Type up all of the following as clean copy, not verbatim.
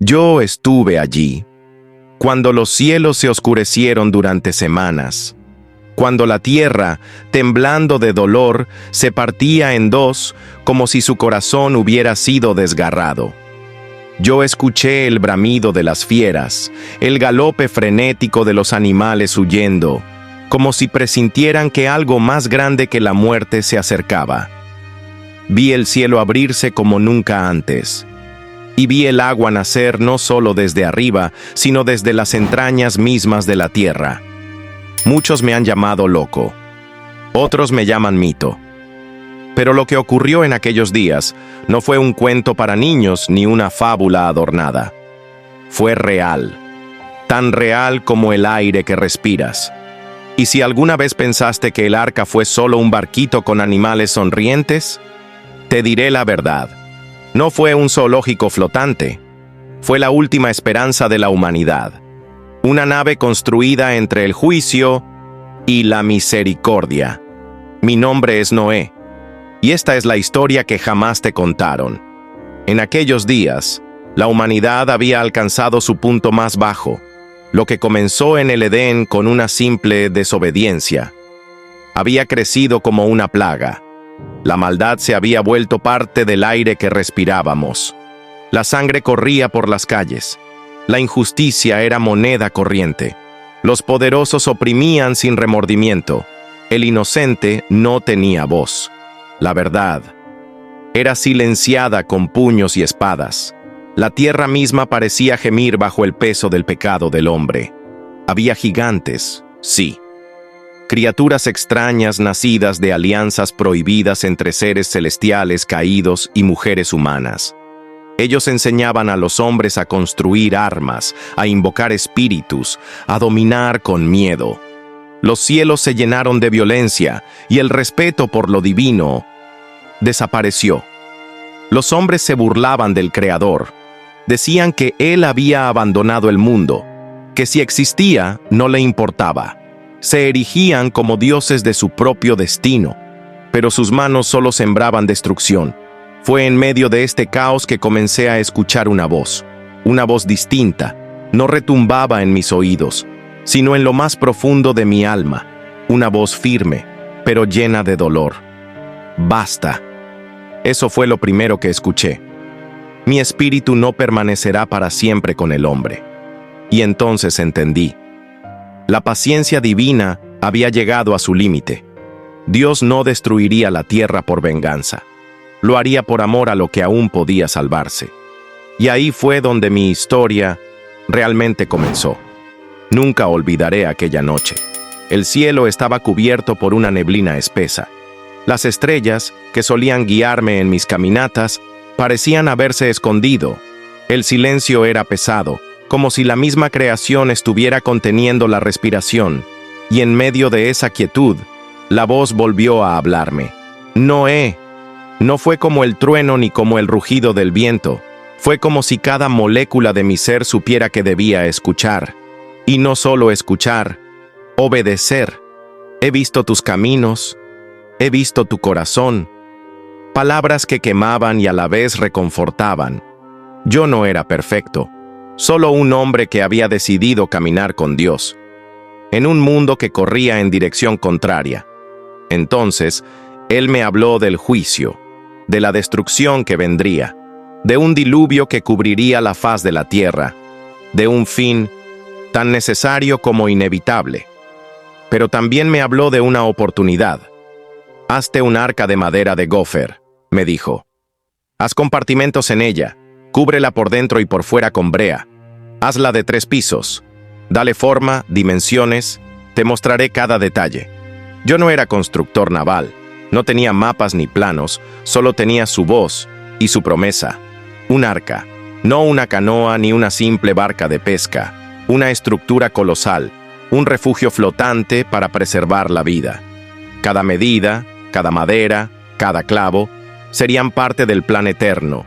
Yo estuve allí, cuando los cielos se oscurecieron durante semanas, cuando la tierra, temblando de dolor, se partía en dos como si su corazón hubiera sido desgarrado. Yo escuché el bramido de las fieras, el galope frenético de los animales huyendo, como si presintieran que algo más grande que la muerte se acercaba. Vi el cielo abrirse como nunca antes, y vi el agua nacer no solo desde arriba, sino desde las entrañas mismas de la tierra. Muchos me han llamado loco, otros me llaman mito. Pero lo que ocurrió en aquellos días no fue un cuento para niños ni una fábula adornada. Fue real, tan real como el aire que respiras. Y si alguna vez pensaste que el arca fue solo un barquito con animales sonrientes, te diré la verdad. No fue un zoológico flotante. Fue la última esperanza de la humanidad. Una nave construida entre el juicio y la misericordia. Mi nombre es Noé. Y esta es la historia que jamás te contaron. En aquellos días, la humanidad había alcanzado su punto más bajo, lo que comenzó en el Edén con una simple desobediencia. Había crecido como una plaga. La maldad se había vuelto parte del aire que respirábamos. La sangre corría por las calles. La injusticia era moneda corriente. Los poderosos oprimían sin remordimiento. El inocente no tenía voz. La verdad era silenciada con puños y espadas. La tierra misma parecía gemir bajo el peso del pecado del hombre. Había gigantes, sí. Criaturas extrañas nacidas de alianzas prohibidas entre seres celestiales caídos y mujeres humanas. Ellos enseñaban a los hombres a construir armas, a invocar espíritus, a dominar con miedo. Los cielos se llenaron de violencia y el respeto por lo divino desapareció. Los hombres se burlaban del Creador. Decían que Él había abandonado el mundo, que si existía no le importaba. Se erigían como dioses de su propio destino, pero sus manos solo sembraban destrucción. Fue en medio de este caos que comencé a escuchar una voz distinta. No retumbaba en mis oídos, sino en lo más profundo de mi alma, una voz firme, pero llena de dolor. Basta. Eso fue lo primero que escuché. Mi espíritu no permanecerá para siempre con el hombre. Y entonces entendí. La paciencia divina había llegado a su límite. Dios no destruiría la tierra por venganza. Lo haría por amor a lo que aún podía salvarse. Y ahí fue donde mi historia realmente comenzó. Nunca olvidaré aquella noche. El cielo estaba cubierto por una neblina espesa. Las estrellas, que solían guiarme en mis caminatas, parecían haberse escondido. El silencio era pesado, como si la misma creación estuviera conteniendo la respiración, y en medio de esa quietud, la voz volvió a hablarme. Noé. No fue como el trueno ni como el rugido del viento. Fue como si cada molécula de mi ser supiera que debía escuchar. Y no solo escuchar, obedecer. He visto tus caminos, he visto tu corazón. Palabras que quemaban y a la vez reconfortaban. Yo no era perfecto, solo un hombre que había decidido caminar con Dios, en un mundo que corría en dirección contraria. Entonces, Él me habló del juicio, de la destrucción que vendría, de un diluvio que cubriría la faz de la tierra, de un fin tan necesario como inevitable. Pero también me habló de una oportunidad. Hazte un arca de madera de gofer, me dijo. Haz compartimentos en ella, cúbrela por dentro y por fuera con brea. Hazla de 3 pisos. Dale forma, dimensiones, te mostraré cada detalle. Yo no era constructor naval, no tenía mapas ni planos, solo tenía su voz y su promesa. Un arca, no una canoa ni una simple barca de pesca, una estructura colosal, un refugio flotante para preservar la vida. Cada medida, cada madera, cada clavo, serían parte del plan eterno.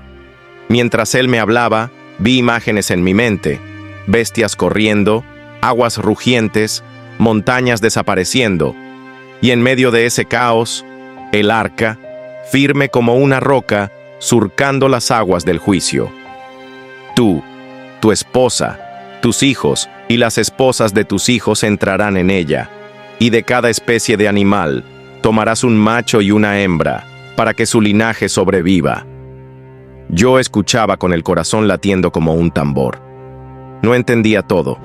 Mientras él me hablaba, vi imágenes en mi mente, bestias corriendo, aguas rugientes, montañas desapareciendo, y en medio de ese caos, el arca, firme como una roca, surcando las aguas del juicio. Tú, Tu esposa, tus hijos y las esposas de tus hijos entrarán en ella, y de cada especie de animal tomarás un macho y una hembra, para que su linaje sobreviva. Yo escuchaba con el corazón latiendo como un tambor. No entendía todo,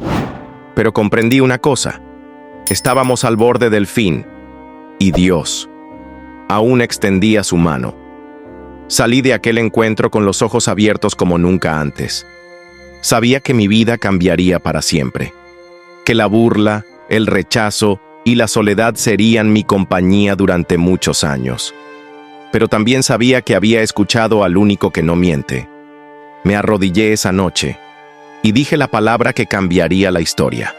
pero comprendí una cosa. Estábamos al borde del fin, y Dios aún extendía su mano. Salí de aquel encuentro con los ojos abiertos como nunca antes. Sabía que mi vida cambiaría para siempre, que la burla, el rechazo y la soledad serían mi compañía durante muchos años. Pero también sabía que había escuchado al único que no miente. Me arrodillé esa noche y dije la palabra que cambiaría la historia.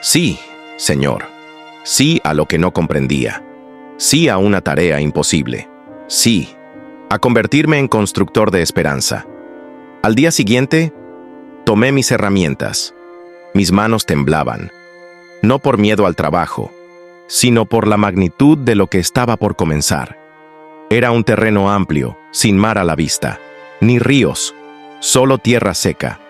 Sí, Señor. Sí a lo que no comprendía. Sí a una tarea imposible. Sí a convertirme en constructor de esperanza. Al día siguiente, tomé mis herramientas. Mis manos temblaban, no por miedo al trabajo, sino por la magnitud de lo que estaba por comenzar. Era un terreno amplio, sin mar a la vista, ni ríos, solo tierra seca.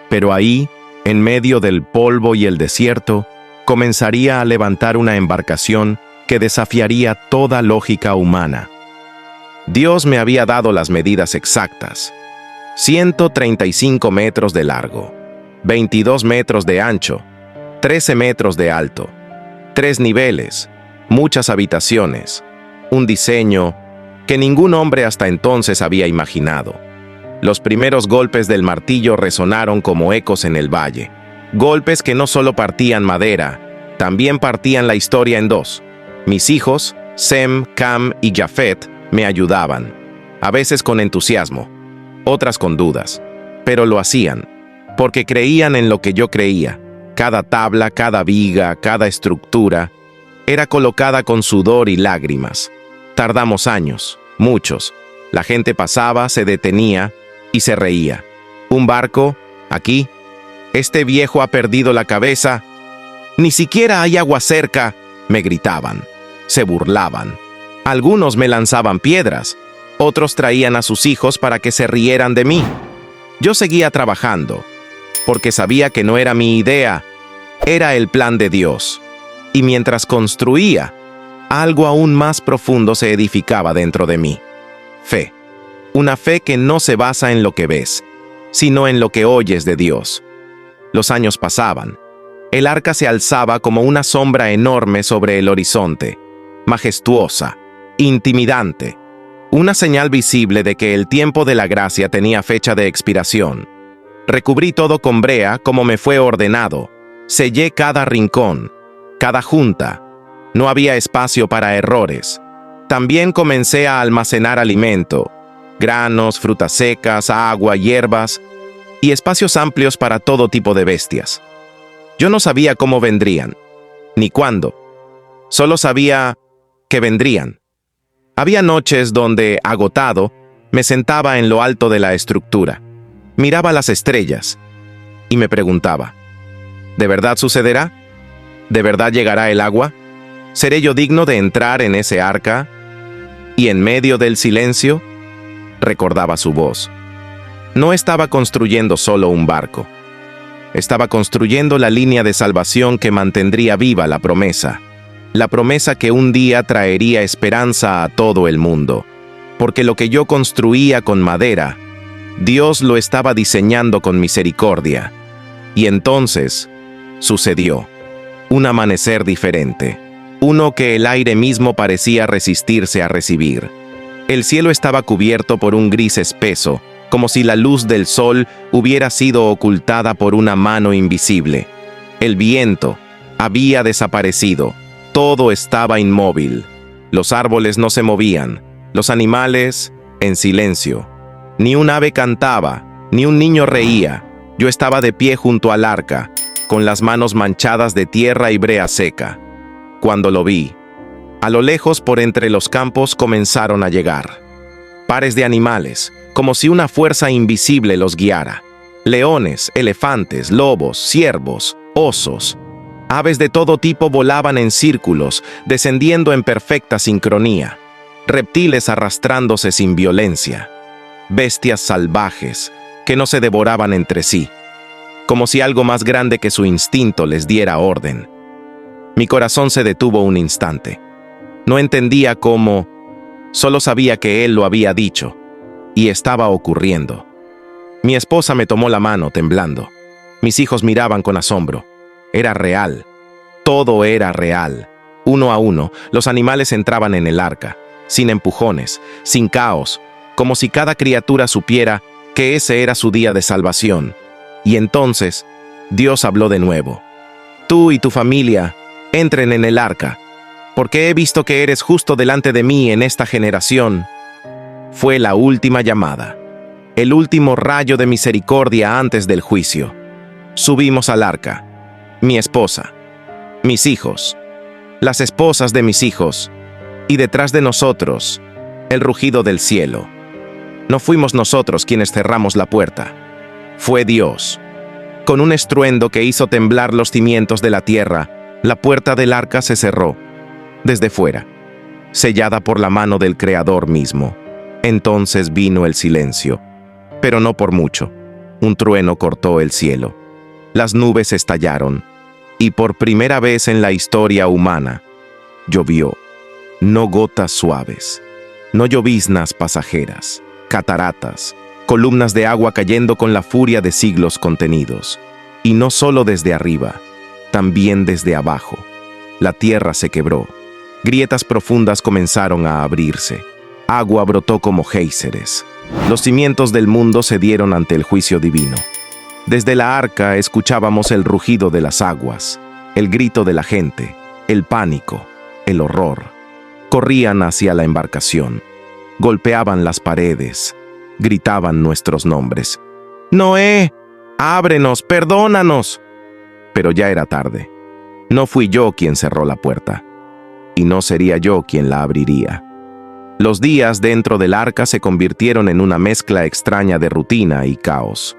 Pero ahí, en medio del polvo y el desierto, comenzaría a levantar una embarcación que desafiaría toda lógica humana. Dios me había dado las medidas exactas: 135 metros de largo, 22 metros de ancho, 13 metros de alto, 3 niveles, muchas habitaciones, un diseño que ningún hombre hasta entonces había imaginado. Los primeros golpes del martillo resonaron como ecos en el valle, golpes que no solo partían madera, también partían la historia en dos. Mis hijos, Sem, Cam y Jafet, me ayudaban, a veces con entusiasmo, otras con dudas, pero lo hacían, porque creían en lo que yo creía. Cada tabla, cada viga, cada estructura, era colocada con sudor y lágrimas. Tardamos años, muchos. La gente pasaba, se detenía y se reía. Un barco, aquí, este viejo ha perdido la cabeza. Ni siquiera hay agua cerca, me gritaban. Se burlaban. Algunos me lanzaban piedras, otros traían a sus hijos para que se rieran de mí. Yo seguía trabajando, porque sabía que no era mi idea, era el plan de Dios. Y mientras construía, algo aún más profundo se edificaba dentro de mí. Fe. Una fe que no se basa en lo que ves, sino en lo que oyes de Dios. Los años pasaban. El arca se alzaba como una sombra enorme sobre el horizonte, majestuosa, intimidante, una señal visible de que el tiempo de la gracia tenía fecha de expiración. Recubrí todo con brea como me fue ordenado, sellé cada rincón, cada junta. No había espacio para errores. También comencé a almacenar alimento, granos, frutas secas, agua, hierbas y espacios amplios para todo tipo de bestias. Yo no sabía cómo vendrían, ni cuándo. Solo sabía que vendrían. Había noches donde, agotado, me sentaba en lo alto de la estructura, miraba las estrellas y me preguntaba, ¿de verdad sucederá? ¿De verdad llegará el agua? ¿Seré yo digno de entrar en ese arca? Y en medio del silencio, recordaba su voz. No estaba construyendo solo un barco. Estaba construyendo la línea de salvación que mantendría viva la promesa que un día traería esperanza a todo el mundo. Porque lo que yo construía con madera, Dios lo estaba diseñando con misericordia. Y entonces sucedió. Un amanecer diferente, uno que el aire mismo parecía resistirse a recibir. El cielo estaba cubierto por un gris espeso, como si la luz del sol hubiera sido ocultada por una mano invisible. El viento había desaparecido, todo estaba inmóvil. Los árboles no se movían, los animales en silencio. Ni un ave cantaba, ni un niño reía. Yo estaba de pie junto al arca, con las manos manchadas de tierra y brea seca. Cuando lo vi, a lo lejos por entre los campos comenzaron a llegar pares de animales, como si una fuerza invisible los guiara. Leones, elefantes, lobos, ciervos, osos. Aves de todo tipo volaban en círculos, descendiendo en perfecta sincronía. Reptiles arrastrándose sin violencia. Bestias salvajes, que no se devoraban entre sí. como si algo más grande que su instinto les diera orden. Mi corazón se detuvo un instante. No entendía cómo, solo sabía que él lo había dicho, y estaba ocurriendo. Mi esposa me tomó la mano temblando. Mis hijos miraban con asombro. Era real. Todo era real. Uno a uno, los animales entraban en el arca, sin empujones, sin caos, como si cada criatura supiera que ese era su día de salvación. Y entonces, Dios habló de nuevo. Tú y tu familia entren en el arca, porque he visto que eres justo delante de mí en esta generación. Fue la última llamada, el último rayo de misericordia antes del juicio. Subimos al arca, mi esposa, mis hijos, las esposas de mis hijos, y detrás de nosotros, el rugido del cielo. No fuimos nosotros quienes cerramos la puerta, fue Dios. Con un estruendo que hizo temblar los cimientos de la tierra, la puerta del arca se cerró, desde fuera, sellada por la mano del Creador mismo. Entonces vino el silencio, pero no por mucho. Un trueno cortó el cielo. Las nubes estallaron, y por primera vez en la historia humana, llovió. No gotas suaves, no lloviznas pasajeras, cataratas, columnas de agua cayendo con la furia de siglos contenidos. Y no solo desde arriba, también desde abajo. La tierra se quebró. Grietas profundas comenzaron a abrirse. Agua brotó como géiseres. Los cimientos del mundo se dieron ante el juicio divino. Desde la arca escuchábamos el rugido de las aguas, el grito de la gente, el pánico, el horror. Corrían hacia la embarcación. Golpeaban las paredes. Gritaban nuestros nombres. «¡Noé! ¡Ábrenos! ¡Perdónanos!». Pero ya era tarde. No fui yo quien cerró la puerta. Y no sería yo quien la abriría. Los días dentro del arca se convirtieron en una mezcla extraña de rutina y caos.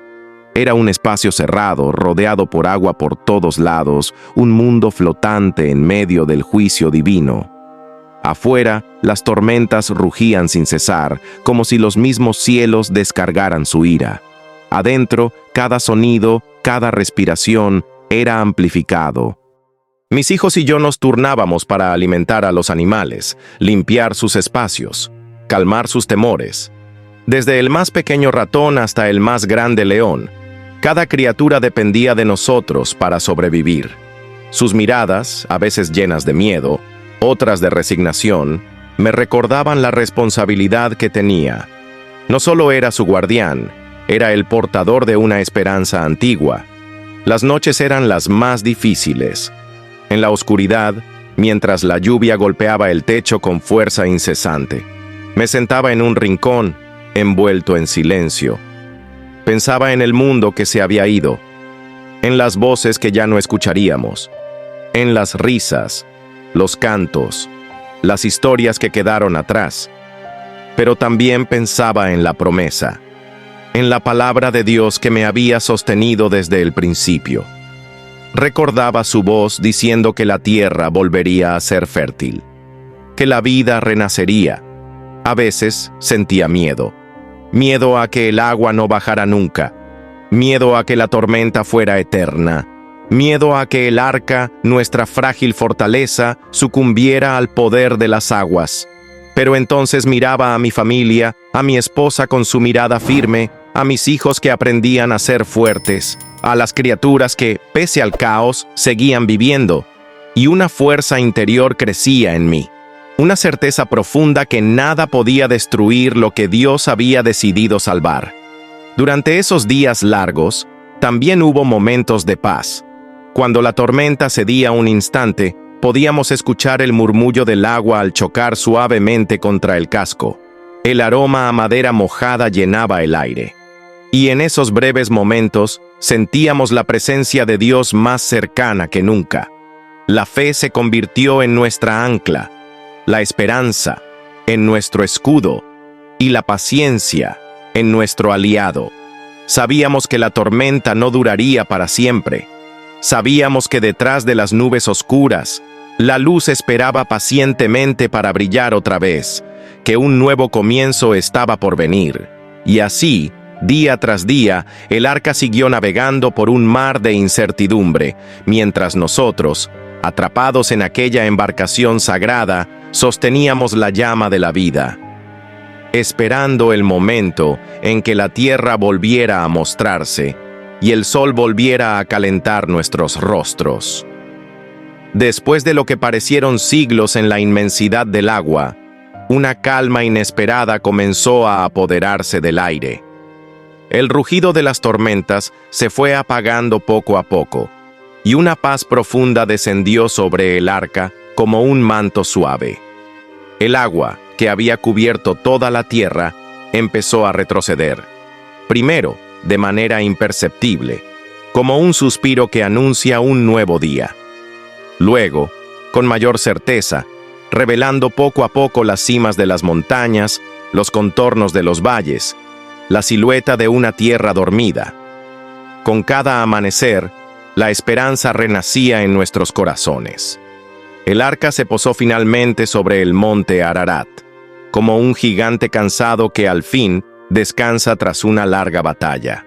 Era un espacio cerrado, rodeado por agua por todos lados, un mundo flotante en medio del juicio divino. Afuera, las tormentas rugían sin cesar, como si los mismos cielos descargaran su ira. Adentro, cada sonido, cada respiración era amplificado. Mis hijos y yo nos turnábamos para alimentar a los animales, limpiar sus espacios, calmar sus temores. Desde el más pequeño ratón hasta el más grande león, cada criatura dependía de nosotros para sobrevivir. Sus miradas, a veces llenas de miedo, otras de resignación, me recordaban la responsabilidad que tenía. No solo era su guardián, era el portador de una esperanza antigua. Las noches eran las más difíciles. En la oscuridad, mientras la lluvia golpeaba el techo con fuerza incesante, me sentaba en un rincón, envuelto en silencio. Pensaba en el mundo que se había ido, en las voces que ya no escucharíamos, en las risas, los cantos, las historias que quedaron atrás. Pero también pensaba en la promesa, en la palabra de Dios que me había sostenido desde el principio. Recordaba su voz diciendo que la tierra volvería a ser fértil, que la vida renacería. A veces sentía miedo. Miedo a que el agua no bajara nunca. Miedo a que la tormenta fuera eterna. Miedo a que el arca, nuestra frágil fortaleza, sucumbiera al poder de las aguas. Pero entonces miraba a mi familia, a mi esposa con su mirada firme, a mis hijos que aprendían a ser fuertes, a las criaturas que, pese al caos, seguían viviendo, y una fuerza interior crecía en mí, una certeza profunda que nada podía destruir lo que Dios había decidido salvar. Durante esos días largos, también hubo momentos de paz. Cuando la tormenta cedía un instante, podíamos escuchar el murmullo del agua al chocar suavemente contra el casco. El aroma a madera mojada llenaba el aire. Y en esos breves momentos, sentíamos la presencia de Dios más cercana que nunca. La fe se convirtió en nuestra ancla, la esperanza en nuestro escudo y la paciencia en nuestro aliado. Sabíamos que la tormenta no duraría para siempre. Sabíamos que detrás de las nubes oscuras, la luz esperaba pacientemente para brillar otra vez, que un nuevo comienzo estaba por venir. Y así, Día tras día, el arca siguió navegando por un mar de incertidumbre, mientras nosotros, atrapados en aquella embarcación sagrada, sosteníamos la llama de la vida, esperando el momento en que la tierra volviera a mostrarse y el sol volviera a calentar nuestros rostros. Después de lo que parecieron siglos en la inmensidad del agua, una calma inesperada comenzó a apoderarse del aire. El rugido de las tormentas se fue apagando poco a poco, y una paz profunda descendió sobre el arca como un manto suave. El agua, que había cubierto toda la tierra, empezó a retroceder. Primero, de manera imperceptible, como un suspiro que anuncia un nuevo día. Luego, con mayor certeza, revelando poco a poco las cimas de las montañas, los contornos de los valles, la silueta de una tierra dormida. Con cada amanecer, la esperanza renacía en nuestros corazones. El arca se posó finalmente sobre el monte Ararat, como un gigante cansado que al fin descansa tras una larga batalla.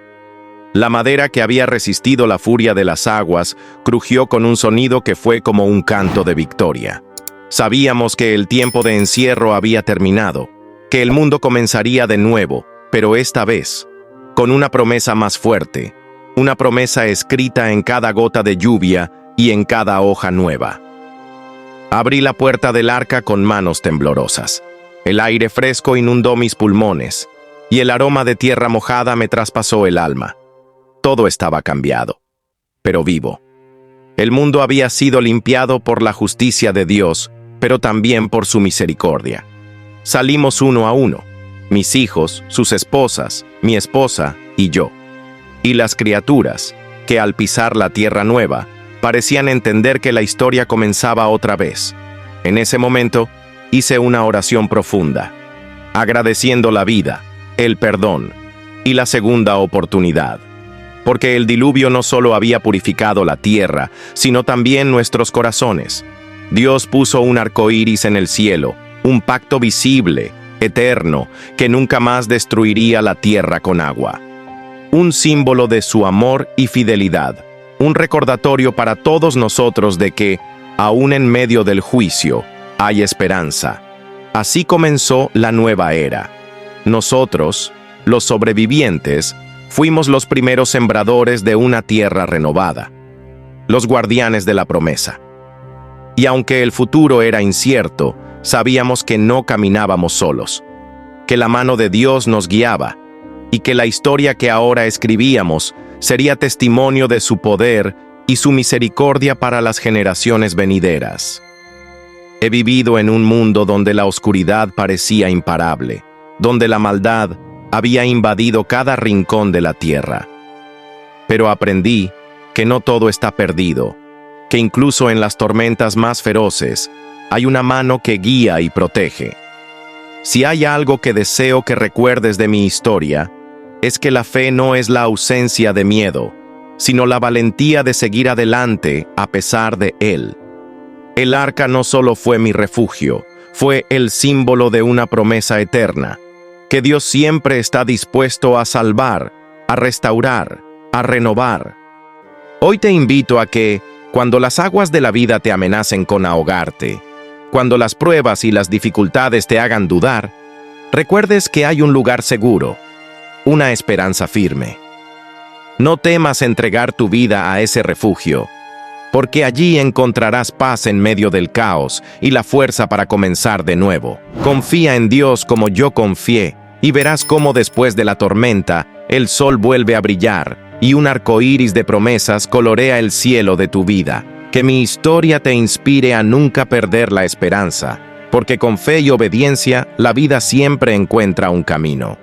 La madera que había resistido la furia de las aguas crujió con un sonido que fue como un canto de victoria. Sabíamos que el tiempo de encierro había terminado, que el mundo comenzaría de nuevo, pero esta vez, con una promesa más fuerte, una promesa escrita en cada gota de lluvia y en cada hoja nueva. Abrí la puerta del arca con manos temblorosas. El aire fresco inundó mis pulmones, y el aroma de tierra mojada me traspasó el alma. Todo estaba cambiado, pero vivo. El mundo había sido limpiado por la justicia de Dios, pero también por su misericordia. Salimos uno a uno, mis hijos, sus esposas, mi esposa y yo. Y las criaturas, que al pisar la tierra nueva, parecían entender que la historia comenzaba otra vez. En ese momento, hice una oración profunda, agradeciendo la vida, el perdón y la segunda oportunidad. Porque el diluvio no solo había purificado la tierra, sino también nuestros corazones. Dios puso un arco iris en el cielo, un pacto visible, eterno, que nunca más destruiría la tierra con agua. Un símbolo de su amor y fidelidad, un recordatorio para todos nosotros de que, aún en medio del juicio, hay esperanza. Así comenzó la nueva era. Nosotros, los sobrevivientes, fuimos los primeros sembradores de una tierra renovada, los guardianes de la promesa. Y aunque el futuro era incierto, sabíamos que no caminábamos solos, que la mano de Dios nos guiaba, y que la historia que ahora escribíamos sería testimonio de su poder y su misericordia para las generaciones venideras. He vivido en un mundo donde la oscuridad parecía imparable, donde la maldad había invadido cada rincón de la tierra. Pero aprendí que no todo está perdido, que incluso en las tormentas más feroces hay una mano que guía y protege. Si hay algo que deseo que recuerdes de mi historia, es que la fe no es la ausencia de miedo, sino la valentía de seguir adelante a pesar de él. El arca no solo fue mi refugio, fue el símbolo de una promesa eterna, que Dios siempre está dispuesto a salvar, a restaurar, a renovar. Hoy te invito a que, cuando las aguas de la vida te amenacen con ahogarte, cuando las pruebas y las dificultades te hagan dudar, recuerdes que hay un lugar seguro, una esperanza firme. No temas entregar tu vida a ese refugio, porque allí encontrarás paz en medio del caos y la fuerza para comenzar de nuevo. Confía en Dios como yo confié, y verás cómo después de la tormenta, el sol vuelve a brillar, y un arco iris de promesas colorea el cielo de tu vida. Que mi historia te inspire a nunca perder la esperanza, porque con fe y obediencia, la vida siempre encuentra un camino.